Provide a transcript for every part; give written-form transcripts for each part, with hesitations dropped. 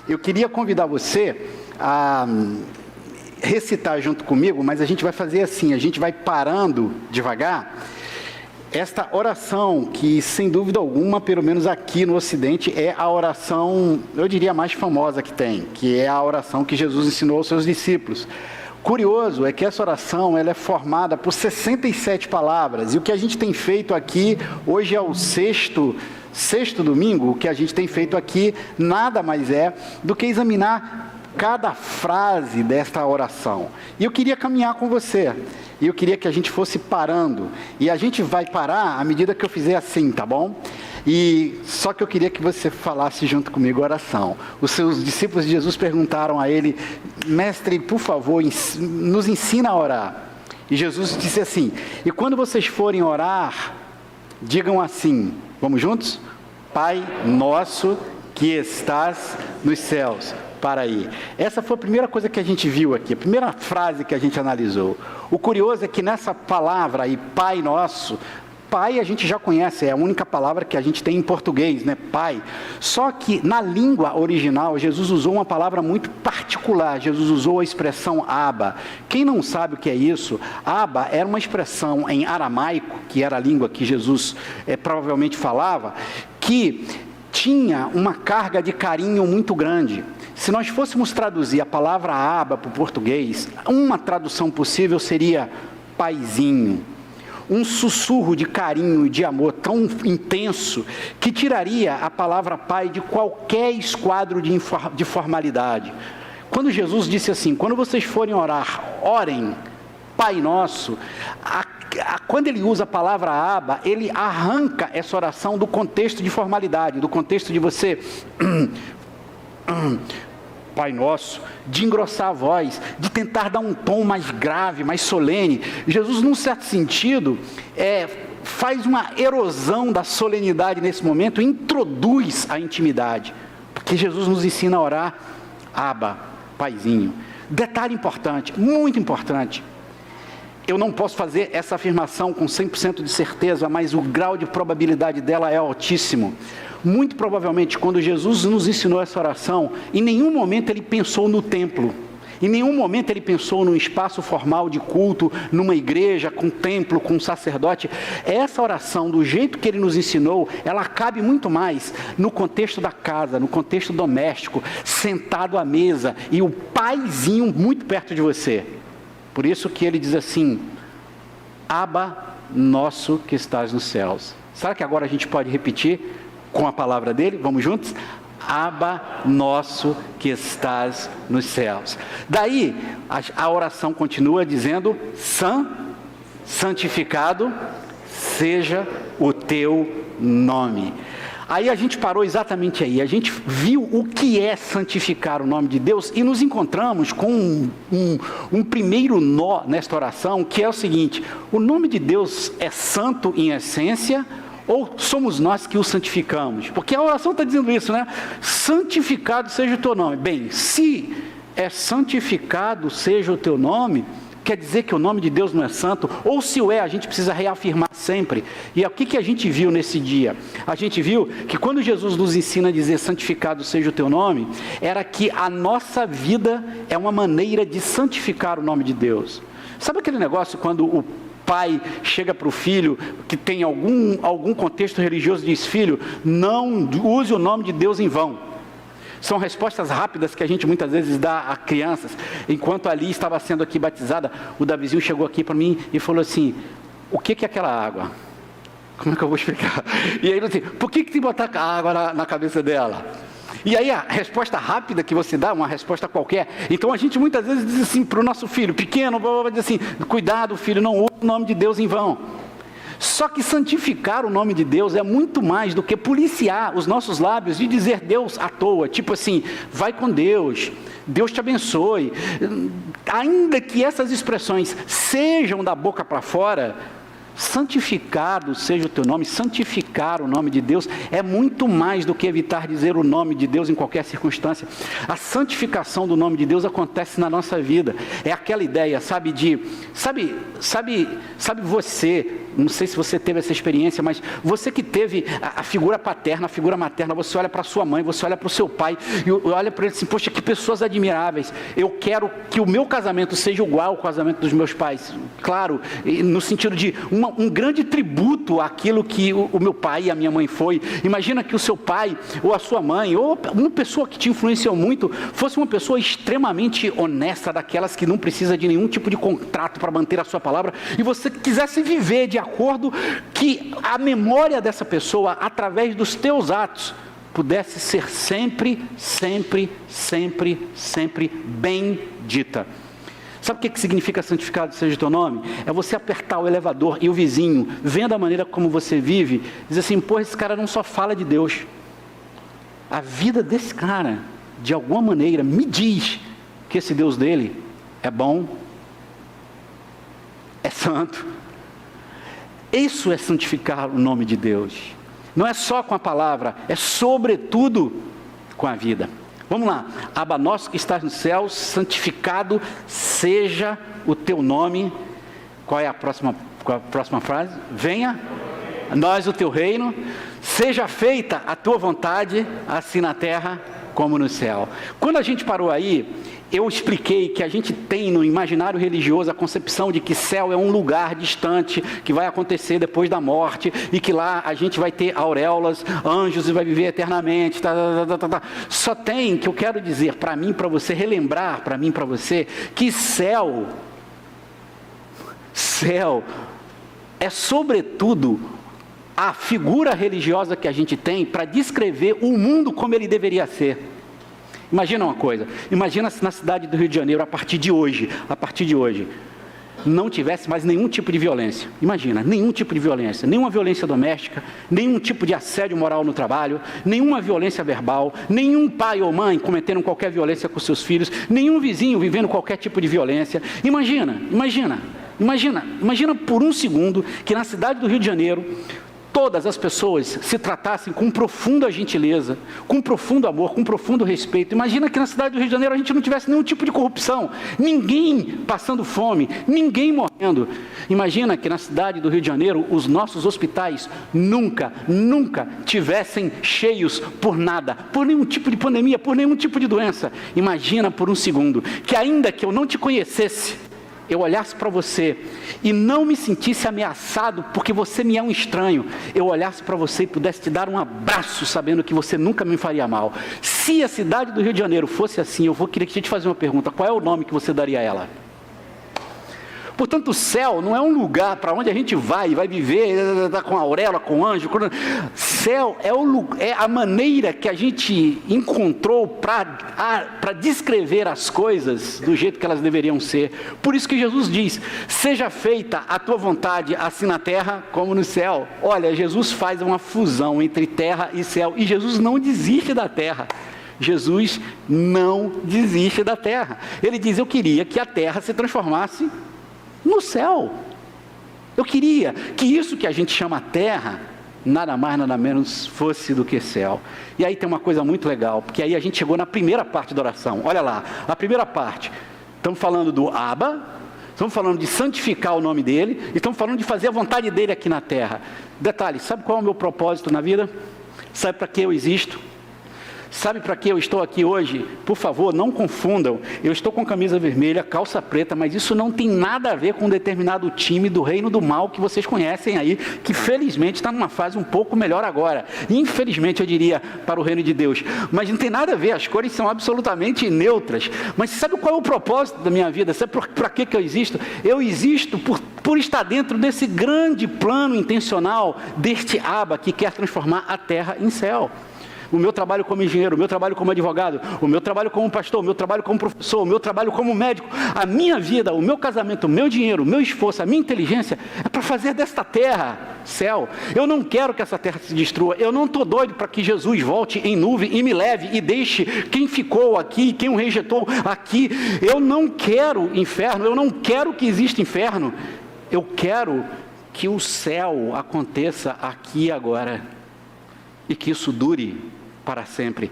Eu queria convidar você a recitar junto comigo, mas a gente vai fazer assim, a gente vai parando devagar. Esta oração, que sem dúvida alguma, pelo menos aqui no Ocidente, é a oração, eu diria, mais famosa que tem, que é a oração que Jesus ensinou aos seus discípulos. Curioso é que essa oração ela é formada por 67 palavras, e o que a gente tem feito aqui, hoje é o sexto domingo, o que a gente tem feito aqui nada mais é do que examinar cada frase desta oração. E eu queria caminhar com você, e eu queria que a gente fosse parando, e a gente vai parar à medida que eu fizer assim, tá bom? E só que eu queria que você falasse junto comigo a oração. Os seus discípulos de Jesus perguntaram a ele: mestre, por favor, nos ensina a orar. E Jesus disse assim: e quando vocês forem orar, digam assim, vamos juntos? Pai nosso que estás nos céus. Para aí. Essa foi a primeira coisa que a gente viu aqui, a primeira frase que a gente analisou. O curioso é que nessa palavra aí, Pai Nosso, Pai a gente já conhece, é a única palavra que a gente tem em português, né? Pai. Só que na língua original, Jesus usou uma palavra muito particular, Jesus usou a expressão Abba. Quem não sabe o que é isso, Abba era uma expressão em aramaico, que era a língua que Jesus provavelmente falava, que tinha uma carga de carinho muito grande. Se nós fôssemos traduzir a palavra Abba para o português, uma tradução possível seria paizinho. Um sussurro de carinho e de amor tão intenso que tiraria a palavra pai de qualquer esquadro de formalidade. Quando Jesus disse assim, quando vocês forem orar, orem, Pai Nosso, quando ele usa a palavra Abba, ele arranca essa oração do contexto de formalidade, do contexto de você... Pai Nosso, de engrossar a voz, de tentar dar um tom mais grave, mais solene. Jesus, num certo sentido, faz uma erosão da solenidade nesse momento, introduz a intimidade, porque Jesus nos ensina a orar, Abba, Paizinho. Detalhe importante, muito importante, eu não posso fazer essa afirmação com 100% de certeza, mas o grau de probabilidade dela é altíssimo. Muito provavelmente, quando Jesus nos ensinou essa oração, em nenhum momento ele pensou no templo, em nenhum momento ele pensou num espaço formal de culto, numa igreja, com templo, com sacerdote. Essa oração, do jeito que ele nos ensinou, ela cabe muito mais no contexto da casa, no contexto doméstico, sentado à mesa, e o paizinho muito perto de você. Por isso que ele diz assim, Abba, nosso que estás nos céus. Será que agora a gente pode repetir com a palavra dele? Vamos juntos? Abba, nosso que estás nos céus. Daí, a oração continua dizendo, santificado seja o teu nome. Aí a gente parou exatamente aí, a gente viu o que é santificar o nome de Deus e nos encontramos com um primeiro nó nesta oração, que é o seguinte, o nome de Deus é santo em essência ou somos nós que o santificamos? Porque a oração está dizendo isso, né? Santificado seja o teu nome. Bem, se é santificado seja o teu nome, quer dizer que o nome de Deus não é santo, ou se o é, a gente precisa reafirmar sempre. E o que a gente viu nesse dia? A gente viu que quando Jesus nos ensina a dizer santificado seja o teu nome, era que a nossa vida é uma maneira de santificar o nome de Deus. Sabe aquele negócio quando o pai chega para o filho, que tem algum contexto religioso, e diz, filho, não use o nome de Deus em vão. São respostas rápidas que a gente muitas vezes dá a crianças. Enquanto ali estava sendo aqui batizada, o Davizinho chegou aqui para mim e falou assim, o que é aquela água? Como é que eu vou explicar? E aí ele disse, por que tem que botar água na cabeça dela? E aí a resposta rápida que você dá, uma resposta qualquer. Então a gente muitas vezes diz assim para o nosso filho pequeno, vai dizer assim, cuidado filho, não use o nome de Deus em vão. Só que santificar o nome de Deus é muito mais do que policiar os nossos lábios de dizer Deus à toa, tipo assim, vai com Deus, Deus te abençoe. Ainda que essas expressões sejam da boca para fora, santificado seja o teu nome, santificar o nome de Deus é muito mais do que evitar dizer o nome de Deus em qualquer circunstância. A santificação do nome de Deus acontece na nossa vida. É aquela ideia, sabe você, não sei se você teve essa experiência, mas você que teve a figura paterna, a figura materna, você olha para sua mãe, você olha para o seu pai, e olha para ele assim, poxa, que pessoas admiráveis, eu quero que o meu casamento seja igual ao casamento dos meus pais. Claro, no sentido de um grande tributo àquilo que o meu pai e a minha mãe foi. Imagina que o seu pai, ou a sua mãe, ou uma pessoa que te influenciou muito, fosse uma pessoa extremamente honesta, daquelas que não precisa de nenhum tipo de contrato para manter a sua palavra, e você quisesse viver de acordo que a memória dessa pessoa, através dos teus atos, pudesse ser sempre, sempre, sempre, sempre bem dita. Sabe o que significa santificado seja o teu nome? É você apertar o elevador e o vizinho, vendo a maneira como você vive, diz assim, pô, esse cara não só fala de Deus. A vida desse cara, de alguma maneira, me diz que esse Deus dele é bom, é santo. Isso é santificar o nome de Deus. Não é só com a palavra, é sobretudo com a vida. Vamos lá. Abba nosso que estás no céu, santificado seja o teu nome. Qual é a próxima frase? Venha a nós o teu reino, seja feita a tua vontade, assim na terra como no céu. Quando a gente parou aí, eu expliquei que a gente tem no imaginário religioso a concepção de que céu é um lugar distante, que vai acontecer depois da morte, e que lá a gente vai ter auréolas, anjos e vai viver eternamente. Só tem, que eu quero dizer para mim, para você, relembrar para mim, para você, que céu é sobretudo a figura religiosa que a gente tem para descrever o mundo como ele deveria ser. Imagina uma coisa, imagina se na cidade do Rio de Janeiro, a partir de hoje, não tivesse mais nenhum tipo de violência. Imagina, nenhum tipo de violência, nenhuma violência doméstica, nenhum tipo de assédio moral no trabalho, nenhuma violência verbal, nenhum pai ou mãe cometendo qualquer violência com seus filhos, nenhum vizinho vivendo qualquer tipo de violência. Imagina por um segundo que na cidade do Rio de Janeiro, todas as pessoas se tratassem com profunda gentileza, com profundo amor, com profundo respeito. Imagina que na cidade do Rio de Janeiro a gente não tivesse nenhum tipo de corrupção, ninguém passando fome, ninguém morrendo. Imagina que na cidade do Rio de Janeiro os nossos hospitais nunca tivessem cheios por nada, por nenhum tipo de pandemia, por nenhum tipo de doença. Imagina por um segundo que, ainda que eu não te conhecesse, eu olhasse para você e não me sentisse ameaçado porque você me é um estranho, eu olhasse para você e pudesse te dar um abraço sabendo que você nunca me faria mal. Se a cidade do Rio de Janeiro fosse assim, eu queria te fazer uma pergunta: qual é o nome que você daria a ela? Portanto, o céu não é um lugar para onde a gente vai viver com a auréola, com o anjo. Céu é a maneira que a gente encontrou para descrever as coisas do jeito que elas deveriam ser. Por isso que Jesus diz: seja feita a tua vontade, assim na terra como no céu. Olha, Jesus faz uma fusão entre terra e céu, e Jesus não desiste da terra. Jesus não desiste da terra. Ele diz: eu queria que a terra se transformasse no céu. Eu queria que isso que a gente chama terra, nada mais, nada menos fosse do que céu. E aí tem uma coisa muito legal, porque aí a gente chegou na primeira parte da oração. Olha lá, a primeira parte. Estamos falando do Abba, estamos falando de santificar o nome dele, e estamos falando de fazer a vontade dele aqui na terra. Detalhe, sabe qual é o meu propósito na vida? Sabe para que eu existo? Sabe para que eu estou aqui hoje? Por favor, não confundam. Eu estou com camisa vermelha, calça preta, mas isso não tem nada a ver com um determinado time do reino do mal que vocês conhecem aí, que felizmente está numa fase um pouco melhor agora. Infelizmente, eu diria, para o reino de Deus. Mas não tem nada a ver, as cores são absolutamente neutras. Mas sabe qual é o propósito da minha vida? Sabe para que eu existo? Eu existo por estar dentro desse grande plano intencional deste Abba que quer transformar a terra em céu. O meu trabalho como engenheiro, o meu trabalho como advogado, o meu trabalho como pastor, o meu trabalho como professor, o meu trabalho como médico, a minha vida, o meu casamento, o meu dinheiro, o meu esforço, a minha inteligência é para fazer desta terra céu. Eu não quero que essa terra se destrua. Eu não estou doido para que Jesus volte em nuvem e me leve e deixe quem ficou aqui, quem o rejeitou aqui. Eu não quero inferno, eu não quero que exista inferno. Eu quero que o céu aconteça aqui e agora, e que isso dure para sempre.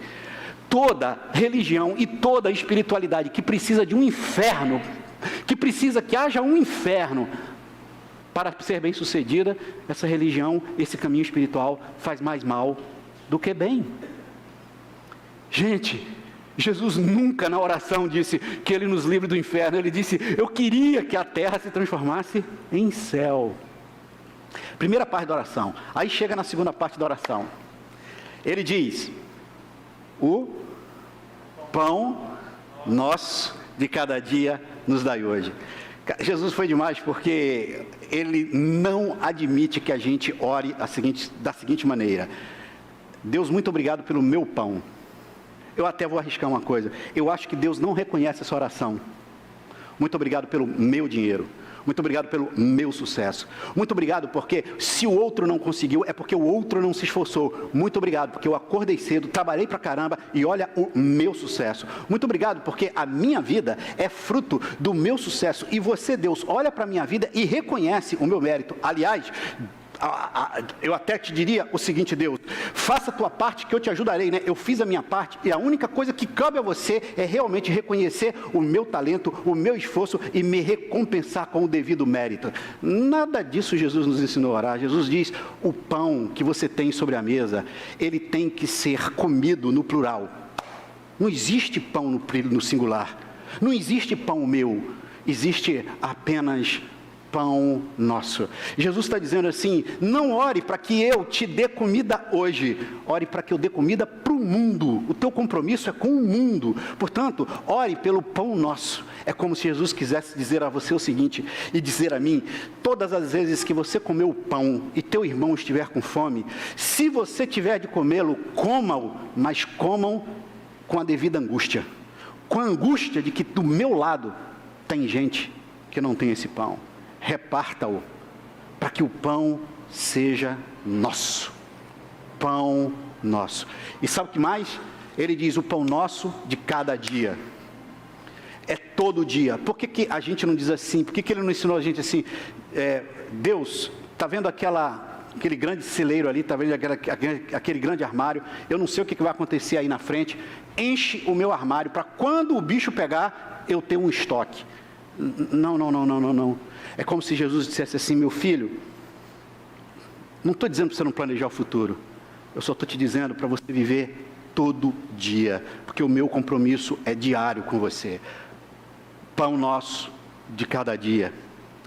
Toda religião e toda espiritualidade que precisa de um inferno, que precisa que haja um inferno, Para ser bem-sucedida, essa religião, esse caminho espiritual faz mais mal do que bem. Gente, Jesus nunca na oração disse que Ele nos livre do inferno. Ele disse, eu queria que a terra se transformasse em céu. Primeira parte da oração. Aí chega na segunda parte da oração. Ele diz, o pão nosso de cada dia nos dai hoje. Jesus foi demais porque Ele não admite que a gente ore da seguinte maneira. Deus, muito obrigado pelo meu pão. Eu até vou arriscar uma coisa. Eu acho que Deus não reconhece essa oração. Muito obrigado pelo meu dinheiro. Muito obrigado pelo meu sucesso. Muito obrigado porque se o outro não conseguiu, é porque o outro não se esforçou. Muito obrigado porque eu acordei cedo, trabalhei pra caramba e olha o meu sucesso. Muito obrigado porque a minha vida é fruto do meu sucesso. E você, Deus, olha para a minha vida e reconhece o meu mérito. Aliás, eu até te diria o seguinte, Deus, faça a tua parte que eu te ajudarei, né? Eu fiz a minha parte e a única coisa que cabe a você é realmente reconhecer o meu talento, o meu esforço e me recompensar com o devido mérito. Nada disso Jesus nos ensinou a orar. Jesus diz, o pão que você tem sobre a mesa, ele tem que ser comido no plural. Não existe pão no singular. Não existe pão meu. Existe apenas pão nosso. Jesus está dizendo assim, não ore para que eu te dê comida hoje, ore para que eu dê comida para o mundo. O teu compromisso é com o mundo. Portanto, ore pelo pão nosso. É como se Jesus quisesse dizer a você o seguinte, e dizer a mim, todas as vezes que você comeu o pão e teu irmão estiver com fome, se você tiver de comê-lo, coma-o, mas comam com a devida angústia. Com a angústia de que do meu lado tem gente que não tem esse pão. Reparta-o, para que o pão seja nosso. Pão nosso. E sabe o que mais? Ele diz, o pão nosso de cada dia. É todo dia. Por que a gente não diz assim? Por que ele não ensinou a gente assim? Deus, está vendo aquele grande celeiro ali, está vendo aquele grande armário? Eu não sei o que vai acontecer aí na frente. Enche o meu armário, para quando o bicho pegar, eu ter um estoque. Não. É como se Jesus dissesse assim, meu filho, não estou dizendo para você não planejar o futuro, eu só estou te dizendo para você viver todo dia, porque o meu compromisso é diário com você. Pão nosso de cada dia,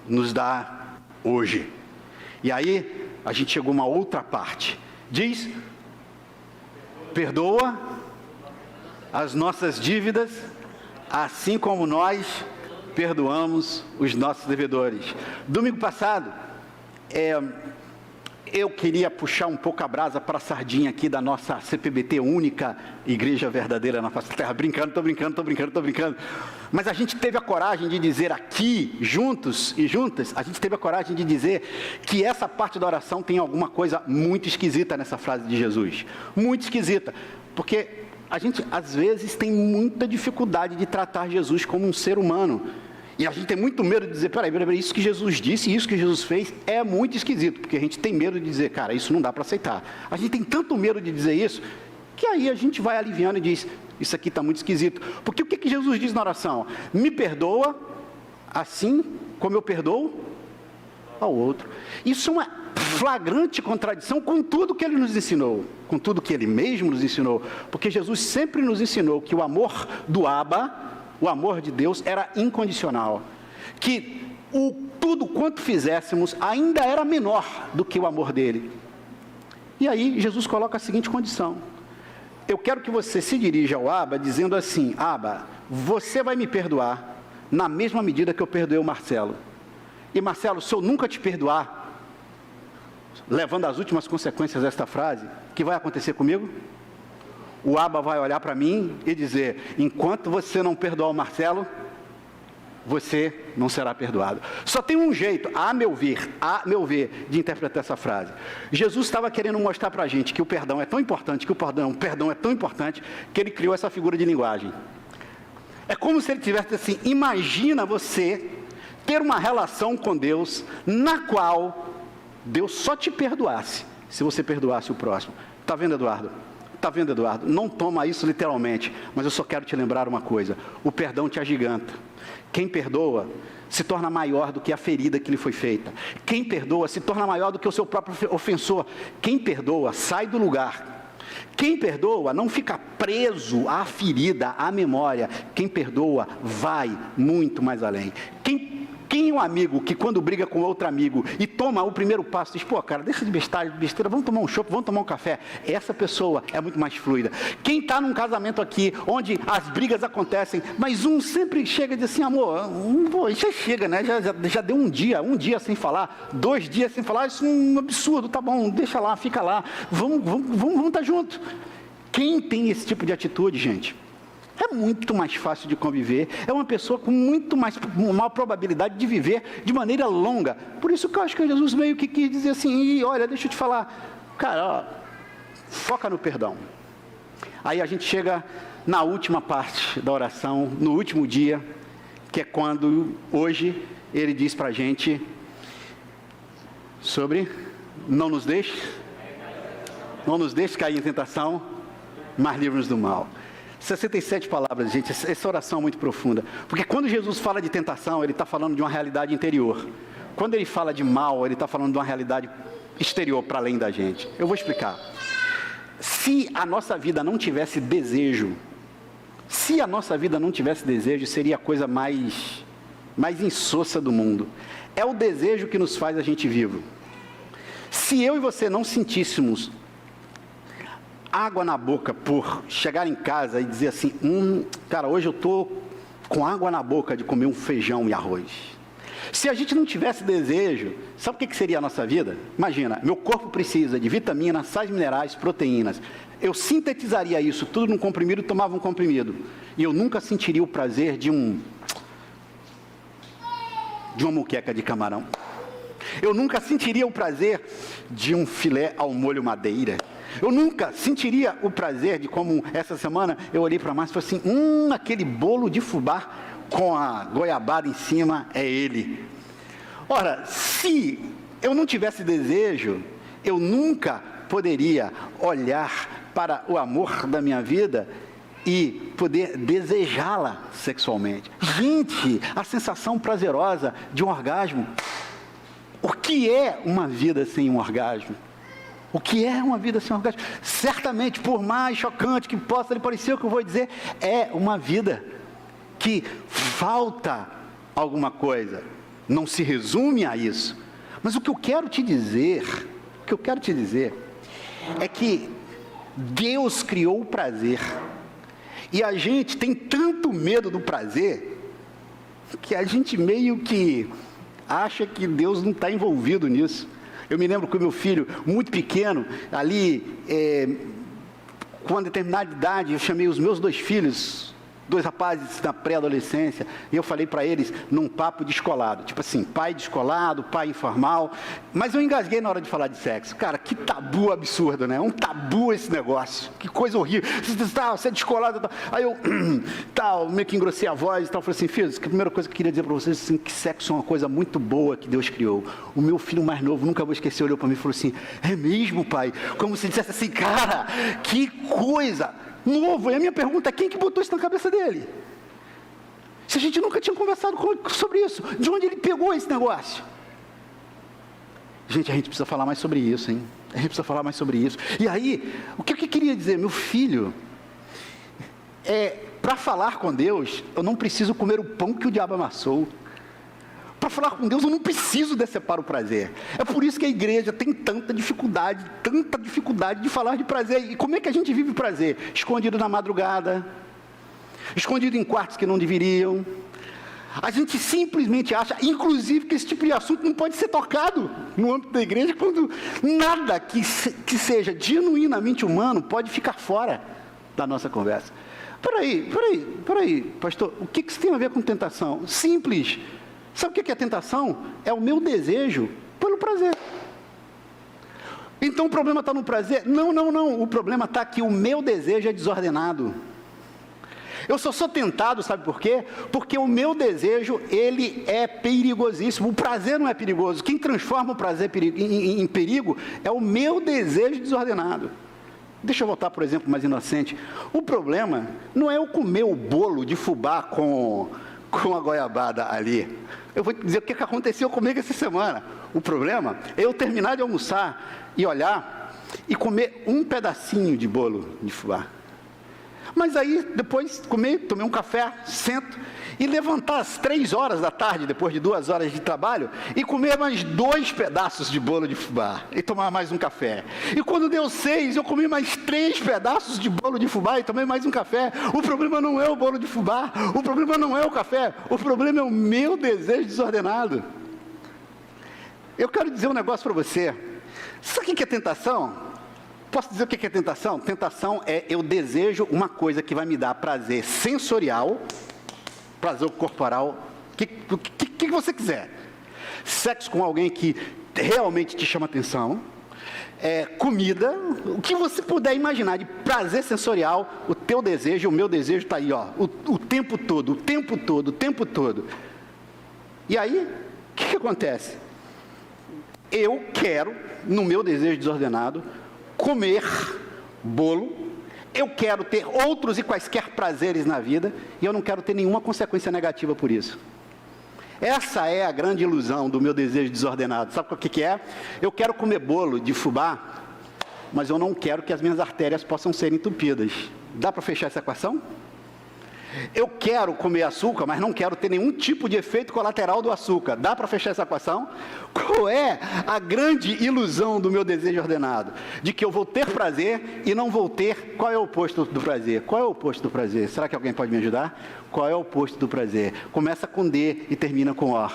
nos dá hoje. E aí, a gente chegou a uma outra parte, diz, perdoa as nossas dívidas, assim como nós perdoamos os nossos devedores. Domingo passado, eu queria puxar um pouco a brasa para a sardinha aqui da nossa CPBT, única igreja verdadeira na face da terra. Estou brincando. Mas a gente teve a coragem de dizer aqui, juntos e juntas, a gente teve a coragem de dizer que essa parte da oração tem alguma coisa muito esquisita nessa frase de Jesus. Muito esquisita, porque a gente às vezes tem muita dificuldade de tratar Jesus como um ser humano. E a gente tem muito medo de dizer, peraí, isso que Jesus disse, isso que Jesus fez é muito esquisito, porque a gente tem medo de dizer, cara, isso não dá para aceitar. A gente tem tanto medo de dizer isso, que aí a gente vai aliviando e diz, isso aqui está muito esquisito. Porque o que Jesus diz na oração? Me perdoa, assim como eu perdoo ao outro. Isso é uma flagrante contradição com tudo que Ele nos ensinou, com tudo que Ele mesmo nos ensinou, porque Jesus sempre nos ensinou que o amor do Abba, o amor de Deus era incondicional, que tudo quanto fizéssemos ainda era menor do que o amor dele. E aí Jesus coloca a seguinte condição, eu quero que você se dirija ao Abba dizendo assim, Abba, você vai me perdoar na mesma medida que eu perdoei o Marcelo. E Marcelo, se eu nunca te perdoar, levando as últimas consequências desta frase, o que vai acontecer comigo? O Abba vai olhar para mim e dizer, enquanto você não perdoar o Marcelo, você não será perdoado. Só tem um jeito, a meu ver, de interpretar essa frase. Jesus estava querendo mostrar para a gente que o perdão é tão importante, que Ele criou essa figura de linguagem. É como se Ele tivesse assim, imagina você ter uma relação com Deus, na qual Deus só te perdoasse, se você perdoasse o próximo. Está vendo, Eduardo? Não toma isso literalmente, mas eu só quero te lembrar uma coisa, o perdão te agiganta. Quem perdoa se torna maior do que a ferida que lhe foi feita. Quem perdoa se torna maior do que o seu próprio ofensor. Quem perdoa sai do lugar. Quem perdoa não fica preso à ferida, à memória. Quem perdoa vai muito mais além. Quem é um amigo que quando briga com outro amigo e toma o primeiro passo, diz, pô, cara, deixa de besteira, vamos tomar um chopp, vamos tomar um café. Essa pessoa é muito mais fluida. Quem está num casamento aqui, onde as brigas acontecem, mas um sempre chega e diz assim, amor, já chega, né? Já deu um dia sem falar, 2 dias sem falar, isso é um absurdo, tá bom, deixa lá, fica lá, vamos estar junto. Quem tem esse tipo de atitude, gente? É muito mais fácil de conviver, é uma pessoa com muito mais maior probabilidade de viver de maneira longa. Por isso que eu acho que Jesus meio que quis dizer assim, olha, deixa eu te falar, cara, ó, foca no perdão. Aí a gente chega na última parte da oração, no último dia, que é quando hoje ele diz pra gente sobre não nos deixe cair em tentação, mas livra-nos do mal. 67 palavras, gente, essa oração é muito profunda, porque quando Jesus fala de tentação, ele está falando de uma realidade interior. Quando ele fala de mal, ele está falando de uma realidade exterior, para além da gente. Eu vou explicar. Se a nossa vida não tivesse desejo, seria a coisa mais insossa do mundo. É o desejo que nos faz a gente vivo. Se eu e você não sentíssemos água na boca por chegar em casa e dizer assim, cara, hoje eu estou com água na boca de comer um feijão e arroz. Se a gente não tivesse desejo, sabe o que seria a nossa vida? Imagina, meu corpo precisa de vitaminas, sais minerais, proteínas. Eu sintetizaria isso tudo num comprimido, tomava um comprimido. E eu nunca sentiria o prazer de uma muqueca de camarão. Eu nunca sentiria o prazer de um filé ao molho madeira. Eu nunca sentiria o prazer de como essa semana eu olhei para a Márcia e falei assim, aquele bolo de fubá com a goiabada em cima é ele. Ora, se eu não tivesse desejo, eu nunca poderia olhar para o amor da minha vida e poder desejá-la sexualmente. Gente, a sensação prazerosa de um orgasmo. O que é uma vida sem um orgasmo? O que é uma vida sem orgasmo? Certamente, por mais chocante que possa lhe parecer o que eu vou dizer, é uma vida que falta alguma coisa. Não se resume a isso. Mas o que eu quero te dizer é que Deus criou o prazer. E a gente tem tanto medo do prazer, que a gente meio que acha que Deus não está envolvido nisso. Eu me lembro que o meu filho, muito pequeno, ali, com uma determinada idade, eu chamei os meus 2 filhos, 2 rapazes na pré-adolescência, e eu falei para eles num papo descolado, tipo assim, pai descolado, pai informal, mas eu engasguei na hora de falar de sexo. Cara, que tabu absurdo, né? Um tabu esse negócio, que coisa horrível. Você é descolado, tal. Aí eu, meio que engrossei a voz e tal, falei assim, filhos, a primeira coisa que eu queria dizer para vocês é assim, que sexo é uma coisa muito boa que Deus criou. O meu filho mais novo, nunca vou esquecer, olhou para mim e falou assim, é mesmo, pai? Como se dissesse assim, cara, que coisa novo. E a minha pergunta é, quem que botou isso na cabeça dele? Se a gente nunca tinha conversado sobre isso, de onde ele pegou esse negócio? Gente, a gente precisa falar mais sobre isso, hein? A gente precisa falar mais sobre isso. E aí, o que eu queria dizer? Meu filho, para falar com Deus, eu não preciso comer o pão que o diabo amassou. Para falar com Deus, eu não preciso decepar o prazer. É por isso que a igreja tem tanta dificuldade de falar de prazer. E como é que a gente vive prazer? Escondido na madrugada, escondido em quartos que não deveriam. A gente simplesmente acha, inclusive, que esse tipo de assunto não pode ser tocado no âmbito da igreja, quando nada que seja genuinamente humano pode ficar fora da nossa conversa. Peraí, pastor, o que isso tem a ver com tentação? Simples. Sabe o que é tentação? É o meu desejo pelo prazer. Então o problema está no prazer? Não. O problema está que o meu desejo é desordenado. Eu só sou tentado, sabe por quê? Porque o meu desejo, ele é perigosíssimo. O prazer não é perigoso. Quem transforma o prazer em perigo é o meu desejo desordenado. Deixa eu voltar, por exemplo, mais inocente. O problema não é eu comer o bolo de fubá com a goiabada ali. Eu vou te dizer o que aconteceu comigo essa semana. O problema é eu terminar de almoçar e olhar e comer um pedacinho de bolo de fubá. Mas aí, depois, tomei um café, sento, e levantar às 3 horas da tarde, depois de 2 horas de trabalho, e comer mais 2 pedaços de bolo de fubá, e tomar mais um café. E quando deu 6, eu comi mais 3 pedaços de bolo de fubá, e tomei mais um café. O problema não é o bolo de fubá, o problema não é o café, o problema é o meu desejo desordenado. Eu quero dizer um negócio para você. Sabe o que é tentação? Posso dizer o que é tentação? Tentação é eu desejo uma coisa que vai me dar prazer sensorial, prazer corporal, o que você quiser. Sexo com alguém que realmente te chama atenção, comida, o que você puder imaginar de prazer sensorial, o teu desejo, o meu desejo está aí, ó, o tempo todo, o tempo todo, o tempo todo. E aí, o que acontece? Eu quero, no meu desejo desordenado, comer bolo, eu quero ter outros e quaisquer prazeres na vida, e eu não quero ter nenhuma consequência negativa por isso. Essa é a grande ilusão do meu desejo desordenado. Sabe o que é? Eu quero comer bolo de fubá, mas eu não quero que as minhas artérias possam ser entupidas. Dá para fechar essa equação? Eu quero comer açúcar, mas não quero ter nenhum tipo de efeito colateral do açúcar. Dá para fechar essa equação? Qual é a grande ilusão do meu desejo ordenado? De que eu vou ter prazer e não vou ter... Qual é o oposto do prazer? Qual é o oposto do prazer? Será que alguém pode me ajudar? Qual é o oposto do prazer? Começa com D e termina com O.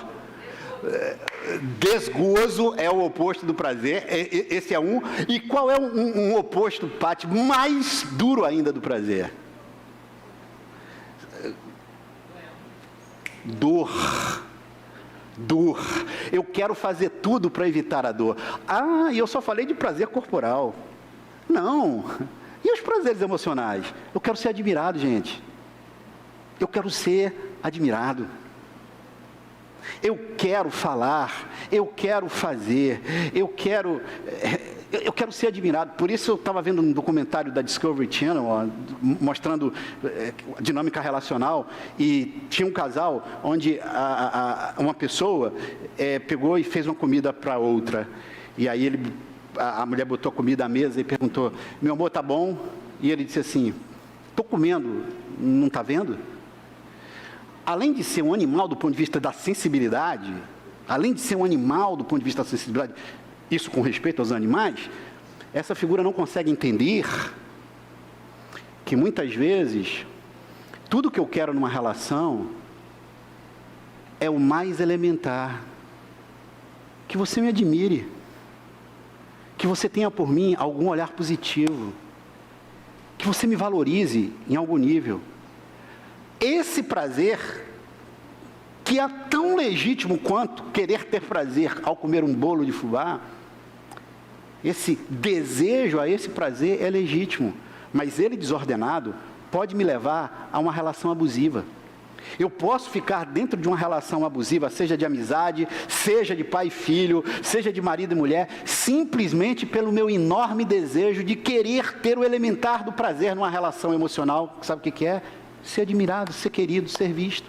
Desgozo é o oposto do prazer, esse é um. E qual é um oposto, Pati, mais duro ainda do prazer? Dor. Eu quero fazer tudo para evitar a dor. E eu só falei de prazer corporal. Não. E os prazeres emocionais? Eu quero ser admirado, gente. Eu quero ser admirado. Eu quero falar, eu quero fazer, eu quero ser admirado. Por isso eu estava vendo um documentário da Discovery Channel, mostrando dinâmica relacional, e tinha um casal onde uma pessoa pegou e fez uma comida para outra. E aí a mulher botou a comida à mesa e perguntou: meu amor, tá bom? E ele disse assim: estou comendo, não está vendo? Além de ser um animal do ponto de vista da sensibilidade, isso com respeito aos animais, essa figura não consegue entender que muitas vezes tudo que eu quero numa relação é o mais elementar. Que você me admire, que você tenha por mim algum olhar positivo, que você me valorize em algum nível. Esse prazer, que é tão legítimo quanto querer ter prazer ao comer um bolo de fubá, esse desejo a esse prazer é legítimo, mas ele desordenado pode me levar a uma relação abusiva. Eu posso ficar dentro de uma relação abusiva, seja de amizade, seja de pai e filho, seja de marido e mulher, simplesmente pelo meu enorme desejo de querer ter o elementar do prazer numa relação emocional. Sabe o que é? Ser admirado, ser querido, ser visto.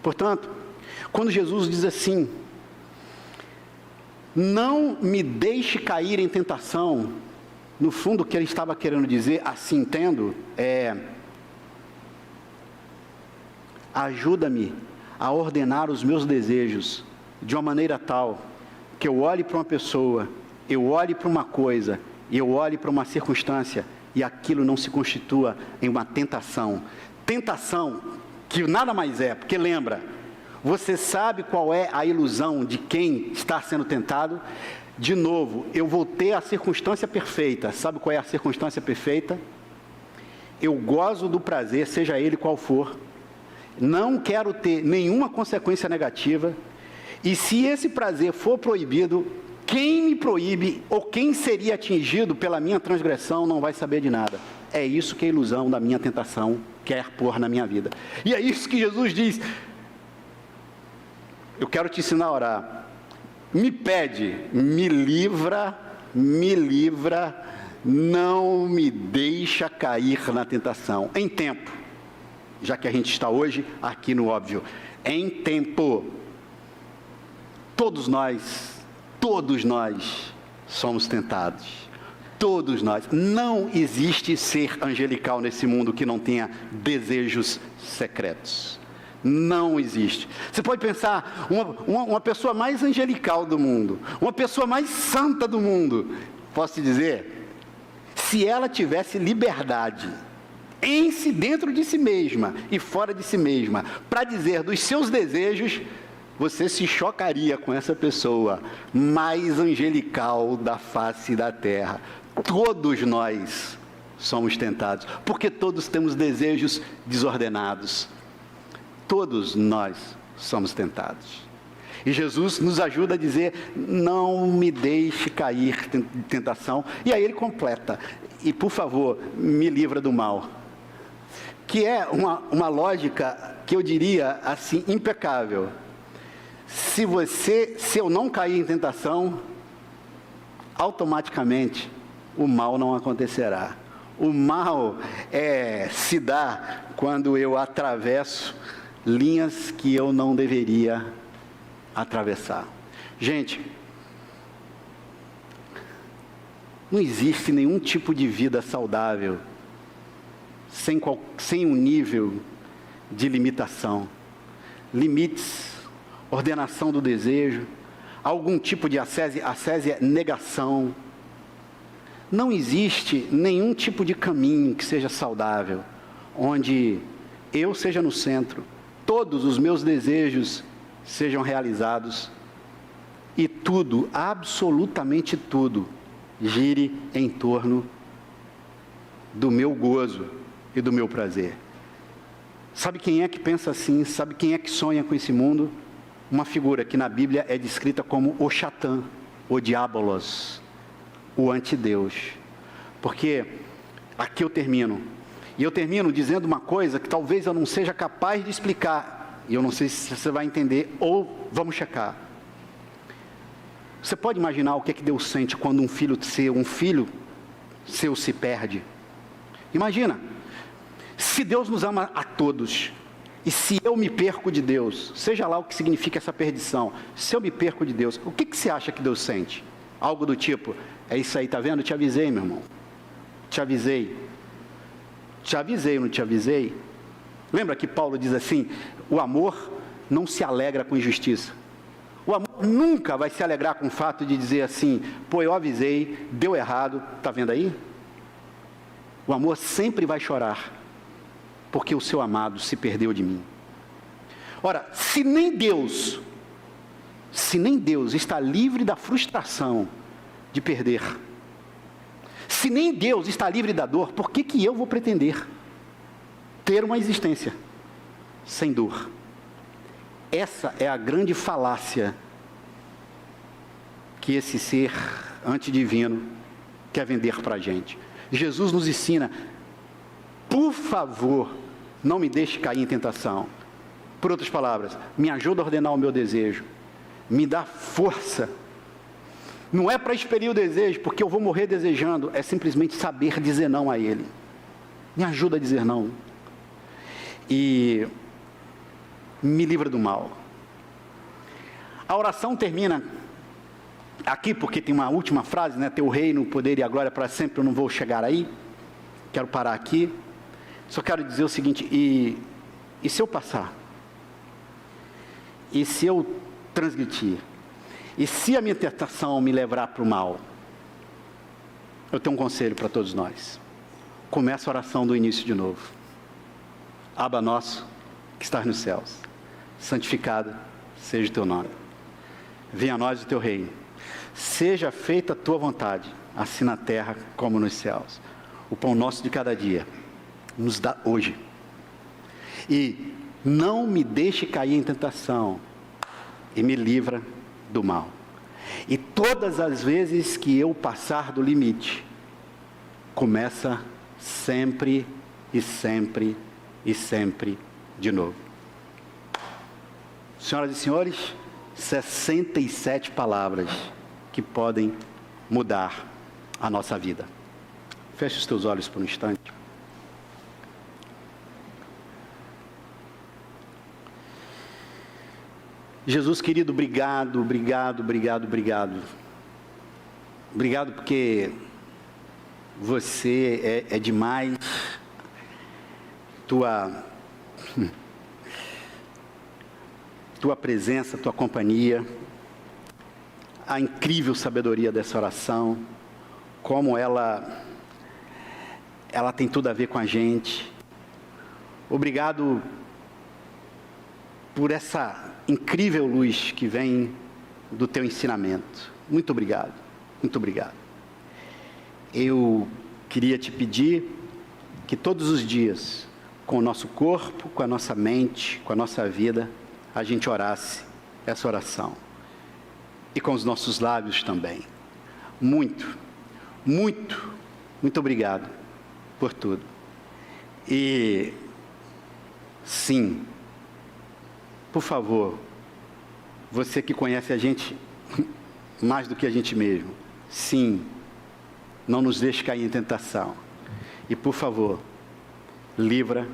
Portanto, quando Jesus diz assim: não me deixe cair em tentação, no fundo o que ele estava querendo dizer, assim entendo, ajuda-me a ordenar os meus desejos de uma maneira tal que eu olhe para uma pessoa, eu olhe para uma coisa, e eu olhe para uma circunstância, e aquilo não se constitua em uma tentação. Tentação que nada mais é, porque lembra, você sabe qual é a ilusão de quem está sendo tentado? De novo, eu vou ter a circunstância perfeita. Sabe qual é a circunstância perfeita? Eu gozo do prazer, seja ele qual for. Não quero ter nenhuma consequência negativa. E se esse prazer for proibido, quem me proíbe ou quem seria atingido pela minha transgressão não vai saber de nada. É isso que a ilusão da minha tentação quer pôr na minha vida. E é isso que Jesus diz: eu quero te ensinar a orar. Me pede, me livra, não me deixa cair na tentação. Em tempo, já que a gente está hoje aqui no óbvio. em tempo. Todos nós somos tentados. Todos nós. Não existe ser angelical nesse mundo que não tenha desejos secretos. Não existe. Você pode pensar, uma pessoa mais angelical do mundo, uma pessoa mais santa do mundo, posso te dizer, se ela tivesse liberdade em si, dentro de si mesma e fora de si mesma, para dizer dos seus desejos, você se chocaria com essa pessoa mais angelical da face da terra. Todos nós somos tentados, porque todos temos desejos desordenados. Todos nós somos tentados. E Jesus nos ajuda a dizer, não me deixe cair em tentação. E aí ele completa, e por favor, me livra do mal. Que é uma lógica que eu diria assim, impecável. Se eu não cair em tentação, automaticamente o mal não acontecerá. O mal se dá quando eu atravesso linhas que eu não deveria atravessar. Gente, não existe nenhum tipo de vida saudável sem um nível de limitação. Limites, ordenação do desejo, algum tipo de ascese é negação. Não existe nenhum tipo de caminho que seja saudável, onde eu seja no centro, todos os meus desejos sejam realizados e tudo, absolutamente tudo, gire em torno do meu gozo e do meu prazer. Sabe quem é que pensa assim? Sabe quem é que sonha com esse mundo? Uma figura que na Bíblia é descrita como o Satã, o Diabolos, o antideus. Porque aqui eu termino. E eu termino dizendo uma coisa que talvez eu não seja capaz de explicar. E eu não sei se você vai entender, ou vamos checar. Você pode imaginar o que é que Deus sente quando um filho seu se perde? Imagina, se Deus nos ama a todos, e se eu me perco de Deus, seja lá o que significa essa perdição, se eu me perco de Deus, o que você acha que Deus sente? Algo do tipo, é isso aí, tá vendo? Eu te avisei, meu irmão. Te avisei. Te avisei ou não te avisei? Lembra que Paulo diz assim, o amor não se alegra com injustiça. O amor nunca vai se alegrar com o fato de dizer assim, pô, eu avisei, deu errado, tá vendo aí? O amor sempre vai chorar, porque o seu amado se perdeu de mim. Ora, se nem Deus está livre da frustração de perder, se nem Deus está livre da dor, por que eu vou pretender ter uma existência sem dor? Essa é a grande falácia que esse ser antidivino quer vender para a gente. Jesus nos ensina, por favor, não me deixe cair em tentação. Por outras palavras, me ajuda a ordenar o meu desejo, me dá força. Não é para expelir o desejo, porque eu vou morrer desejando, é simplesmente saber dizer não a ele. Me ajuda a dizer não. E me livra do mal. A oração termina aqui, porque tem uma última frase, né? Teu reino, o poder e a glória para sempre, eu não vou chegar aí. Quero parar aqui. Só quero dizer o seguinte, e se eu passar? E se eu transgredir? E se a minha tentação me levar para o mal? Eu tenho um conselho para todos nós. Começa a oração do início de novo. Abba nosso, que estás nos céus, santificado seja o teu nome. Venha a nós o teu reino. Seja feita a tua vontade, assim na terra como nos céus. O pão nosso de cada dia nos dá hoje. E não me deixe cair em tentação, e me livra do mal. E todas as vezes que eu passar do limite, começa sempre e sempre e sempre de novo. Senhoras e senhores, 67 palavras que podem mudar a nossa vida. Feche os teus olhos por um instante. Jesus querido, obrigado, obrigado, obrigado, obrigado. Obrigado porque você é demais. Tua presença, tua companhia, a incrível sabedoria dessa oração, como ela tem tudo a ver com a gente. Obrigado por essa incrível luz que vem do teu ensinamento. Muito obrigado, muito obrigado. Eu queria te pedir que todos os dias, com o nosso corpo, com a nossa mente, com a nossa vida, a gente orasse essa oração. E com os nossos lábios também. Muito, muito, muito obrigado por tudo. E, sim, por favor, você que conhece a gente mais do que a gente mesmo, sim, não nos deixe cair em tentação. E, por favor, livra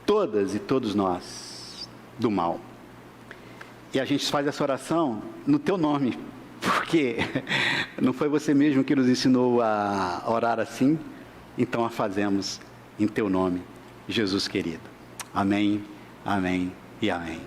todas e todos nós do mal. E a gente faz essa oração no teu nome, porque não foi você mesmo que nos ensinou a orar assim, então a fazemos em teu nome, Jesus querido. Amém, amém e amém.